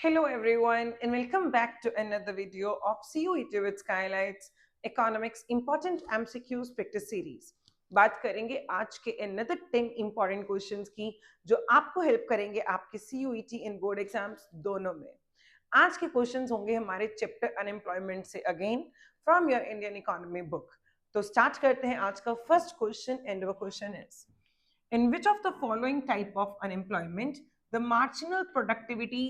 Hello everyone and welcome back to another video of CUET with Skylights Economics Important MCQs Practice Series। बात करेंगे आज के another 10 important questions की जो आपको हेल्प करेंगे आपके CUET इन बोर्ड एग्जाम्स दोनों में। आज के क्वेश्चंस होंगे हमारे चैप्टर अनएम्प्लॉयमेंट से again from your Indian economy book. तो स्टार्ट करते हैं आज का फर्स्ट क्वेश्चन एंड वो question is in which of the following type of unemployment the marginal productivity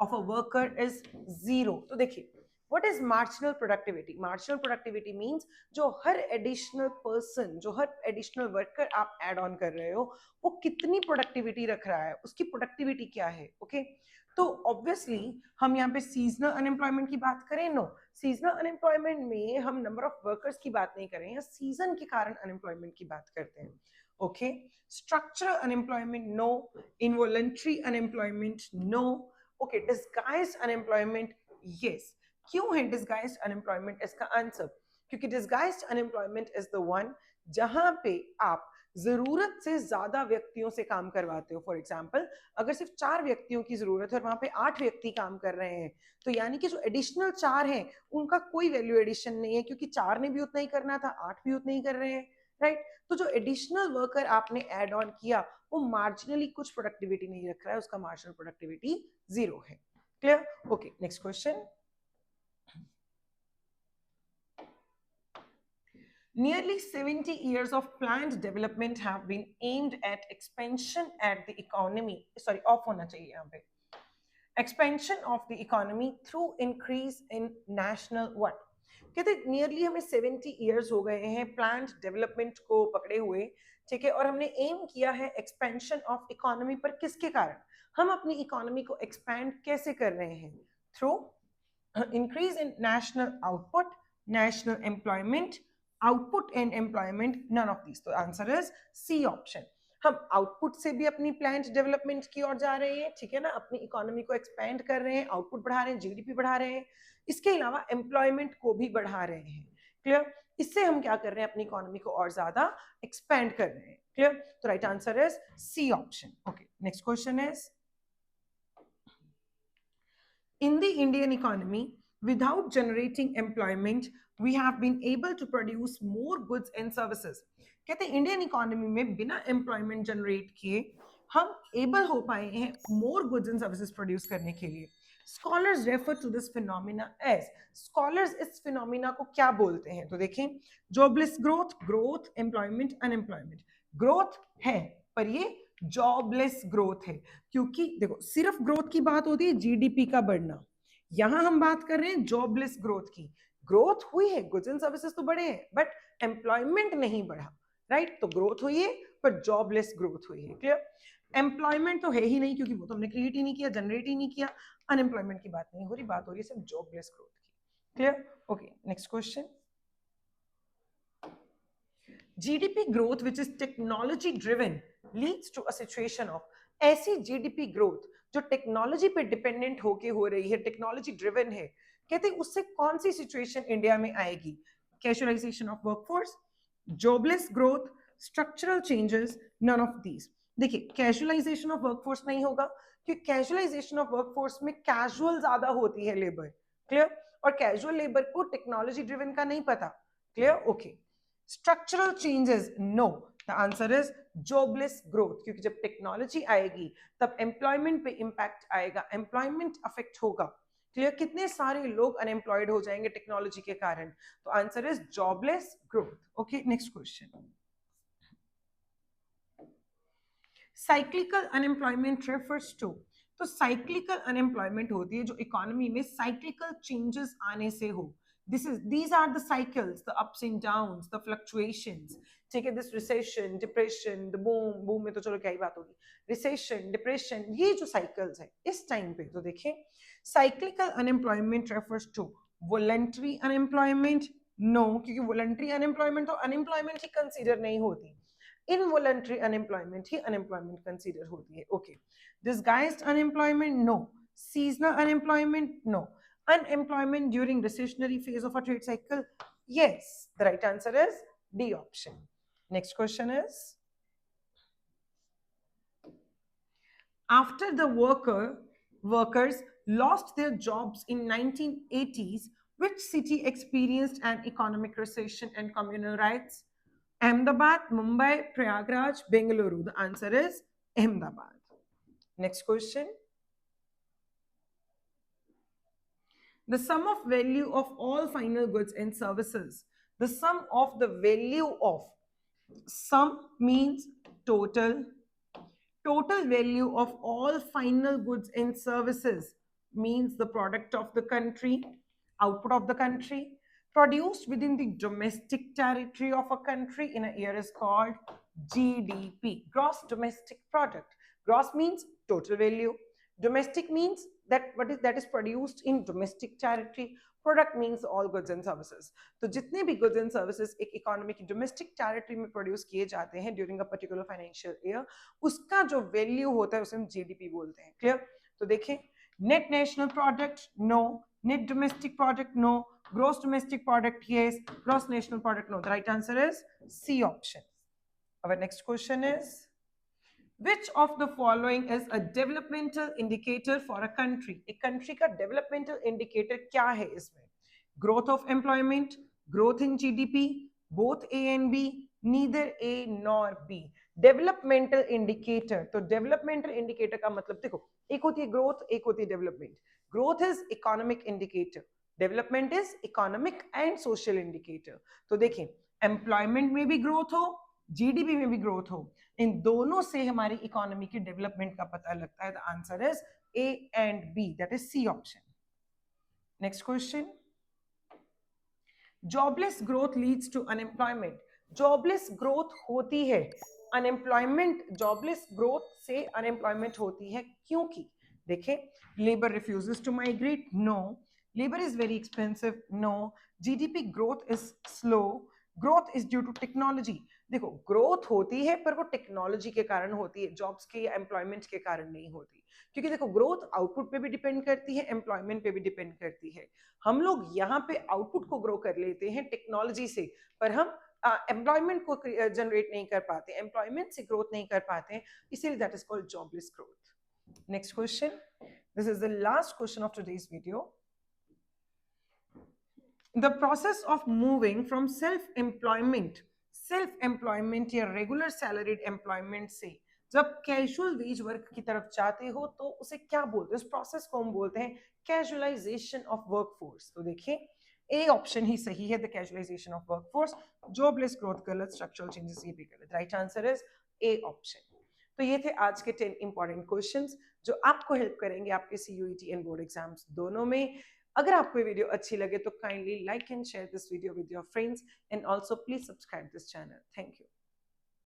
of a worker is zero। तो देखिए what is marginal productivity? Marginal productivity means जो हर additional person, जो हर additional worker आप add on कर रहे हो वो कितनी productivity रख रहा है, उसकी productivity क्या है। ओके तो obviously हम यहाँ पे seasonal unemployment की बात करें, नो seasonal unemployment में हम number of workers की बात नहीं कर रहे हैं, season के कारण unemployment की बात करते हैं। Okay structural unemployment no, involuntary unemployment no, okay disguised unemployment yes. क्यों है डिस्गाइज्ड अनएम्प्लॉयमेंट इसका आंसर? क्योंकि disguised unemployment is the one जहां पे आप जरूरत से ज्यादा व्यक्तियों से काम करवाते हो। फॉर एग्जाम्पल अगर सिर्फ 4 व्यक्तियों की जरूरत है और वहां पे 8 व्यक्ति काम कर रहे हैं तो यानी कि जो एडिशनल 4 हैं उनका कोई वैल्यू एडिशन नहीं है क्योंकि 4 ने भी उतना ही करना था, 8 भी उतना ही कर रहे हैं, राइट। तो जो एडिशनल वर्कर आपने एड ऑन किया वो मार्जिनली कुछ प्रोडक्टिविटी नहीं रख रहा है, उसका मार्जिनल प्रोडक्टिविटी 0 है। Clear? Okay next question. Nearly 70 years of planned development have been aimed at expansion at the economy, sorry off होना चाहिए यहाँ पे, expansion of the economy through increase in national what? कहते नियरली हमें 70 years हो गए हैं प्लान्ड डेवलपमेंट को पकड़े हुए, ठीक है, और हमने एम किया है एक्सपेंशन ऑफ इकोनॉमी पर। किसके कारण? हम अपनी इकोनॉमी को एक्सपैंड कैसे कर रहे हैं? Through increase in national output, national employment, output and employment, none of this. तो आंसर इज सी ऑप्शन। हम आउटपुट से भी अपनी प्लान्ड डेवलपमेंट की ओर जा रहे हैं, ठीक है ना, अपनी इकोनॉमी को एक्सपैंड कर रहे हैं, आउटपुट बढ़ा रहे हैं, जीडीपी बढ़ा रहे हैं, इसके अलावा एम्प्लॉयमेंट को भी बढ़ा रहे हैं। क्लियर? इससे हम क्या कर रहे हैं? अपनी इकोनॉमी को और ज्यादा एक्सपैंड कर रहे हैं। क्लियर? तो right answer is C option. Okay next question is in the Indian economy without generating employment we have been able to produce more goods and services। कहते हैं इंडियन इकोनॉमी में बिना एम्प्लॉयमेंट जनरेट किए हम able हो पाए हैं more goods and services produce करने के लिए। Scholars refer to this phenomena as, scholars इस फिनोमिना को क्या बोलते हैं? तो देखें jobless growth, growth, employment, unemployment. Growth है पर ये जॉबलेस ग्रोथ है क्योंकि देखो सिर्फ ग्रोथ की बात होती है जीडीपी का बढ़ना, यहां हम बात कर रहे हैं जॉबलेस ग्रोथ की। ग्रोथ हुई है, गुड्स एंड सर्विसेज तो बढ़े हैं बट एम्प्लॉयमेंट नहीं बढ़ा, राइट। तो ग्रोथ हुई है पर जॉबलेस ग्रोथ हुई है। क्लियर? एम्प्लॉयमेंट तो है ही नहीं क्योंकि वो तो हमने क्रिएट ही नहीं किया, जनरेट ही नहीं किया। अनएम्प्लॉयमेंट की बात नहीं हो रही, बात हो रही है सिर्फ जॉबलेस ग्रोथ की। Clear? Okay next question. GDP growth which is technology driven leads to a situation of, ऐसी GDP growth जो टेक्नोलॉजी पे डिपेंडेंट होके हो रही है, टेक्नोलॉजी ड्रिवन है, कहते हैं उससे कौन सी सिचुएशन इंडिया में आएगी? Casualization of workforce, jobless growth, structural changes, none of these. देखिए कैजुअलाइजेशन ऑफ वर्कफोर्स नहीं होगा क्योंकि कैजुअलाइजेशन ऑफ वर्कफोर्स में कैजुअल ज्यादा होती है लेबर। क्लियर? और कैजुअल लेबर को टेक्नोलॉजी ड्रिवन का नहीं पता। Clear? Okay structural changes no, the answer is jobless growth क्योंकि जब टेक्नोलॉजी आएगी तब एम्प्लॉयमेंट पे इंपैक्ट आएगा, एम्प्लॉयमेंट अफेक्ट होगा। क्लियर? कितने सारे लोग अनएम्प्लॉयड हो जाएंगे टेक्नोलॉजी के कारण। तो answer is jobless growth. Okay next question. Cyclical unemployment refers to, तो साइक्लिकल अनएम्प्लॉयमेंट होती है जो इकोनॉमी में साइक्लिकल चेंजेस आने से हो। These are the cycles, the ups and downs, the fluctuations, ठीक है, this recession, depression, the boom में तो चलो क्या ही बात होगी, recession, depression, ये जो cycles है इस टाइम पे। तो देखिए cyclical unemployment refers to voluntary unemployment no, क्योंकि voluntary unemployment तो unemployment ही consider नहीं होती, इनवॉलंटरी अनएम्प्लॉयमेंट ही अनएम्प्लॉयमेंट कंसीडर होती है। Okay disguised unemployment no, seasonal unemployment no, unemployment during recessionary phase of a trade cycle, yes, the right answer is D option. Next question is after the workers lost their jobs in 1980s, which city experienced an economic recession and communal riots? Ahmedabad, Mumbai, Prayagraj, Bengaluru. The answer is Ahmedabad. Next question. The sum of value of all final goods and services. The sum of the value of. Sum means total. Total value of all final goods and services means the product of the country, output of the country, produced within the domestic territory of a country in a year is called GDP, gross domestic product. Gross means total value. Domestic means that is produced in domestic territory. Product means all goods and services. तो जितने भी goods and services एक economy की domestic territory में produce किए जाते हैं during a particular financial year, उसका जो वैल्यू होता है उसे हम जीडीपी बोलते हैं. क्लियर? तो देखें, net national product no, net domestic product no, gross domestic product yes, gross national product no. The right answer is C option. Our next question is, which of the following is a developmental indicator for a country? एक country का developmental indicator क्या है इसमें? Growth of employment, growth in GDP, both A and B, neither A nor B. Developmental indicator, तो developmental indicator का मतलब देखो, एक होती है growth, एक होती है development. Growth is economic indicator, development is economic and social indicator. तो देखें, employment में भी growth हो, जीडीपी में भी ग्रोथ हो, इन दोनों से हमारी इकोनॉमी की डेवलपमेंट का पता लगता है. The answer is A and B, that is C option. Next question. Jobless growth leads to unemployment. Jobless growth होती है, अनएम्प्लॉयमेंट, जॉबलेस ग्रोथ से अनएम्प्लॉयमेंट होती है क्योंकि देखें, labour refuses to migrate, no. Labour is very expensive, no. GDP growth is slow, growth is due to technology. देखो, growth होती है पर वो टेक्नोलॉजी के कारण होती है, जॉब्स के या एम्प्लॉयमेंट के कारण नहीं होती. क्योंकि देखो, ग्रोथ आउटपुट पे भी डिपेंड करती है, एम्प्लॉयमेंट पे भी डिपेंड करती है. हम लोग यहाँ पे आउटपुट को ग्रो कर लेते हैं टेक्नोलॉजी से, पर हम एम्प्लॉयमेंट को जनरेट नहीं कर पाते, एम्प्लॉयमेंट से ग्रोथ नहीं कर पाते, इसीलिए that is called jobless growth. Next question. This is the last question of today's video. The process of moving from self employment या रेगुलर सैलरीड एम्प्लॉयमेंट से जब कैजुअल वेज वर्क की तरफ जाते हो तो उसे क्या बोलते हैं? इस प्रोसेस को हम बोलते हैं कैजुअलाइजेशन ऑफ वर्कफोर्स. तो देखिए, ए ऑप्शन ही सही है, the casualisation of workforce. Jobless growth गलत, स्ट्रक्चरल चेंजेस ये भी गलत. Right answer is A option. तो ये थे आज के 10 इंपॉर्टेंट क्वेश्चंस जो आपको हेल्प करेंगे आपके सीयूईटी एंड बोर्ड एग्जाम्स दोनों में. अगर आपको ये वीडियो अच्छी लगे तो kindly like and share this video with your friends, and also please subscribe this channel. Thank you.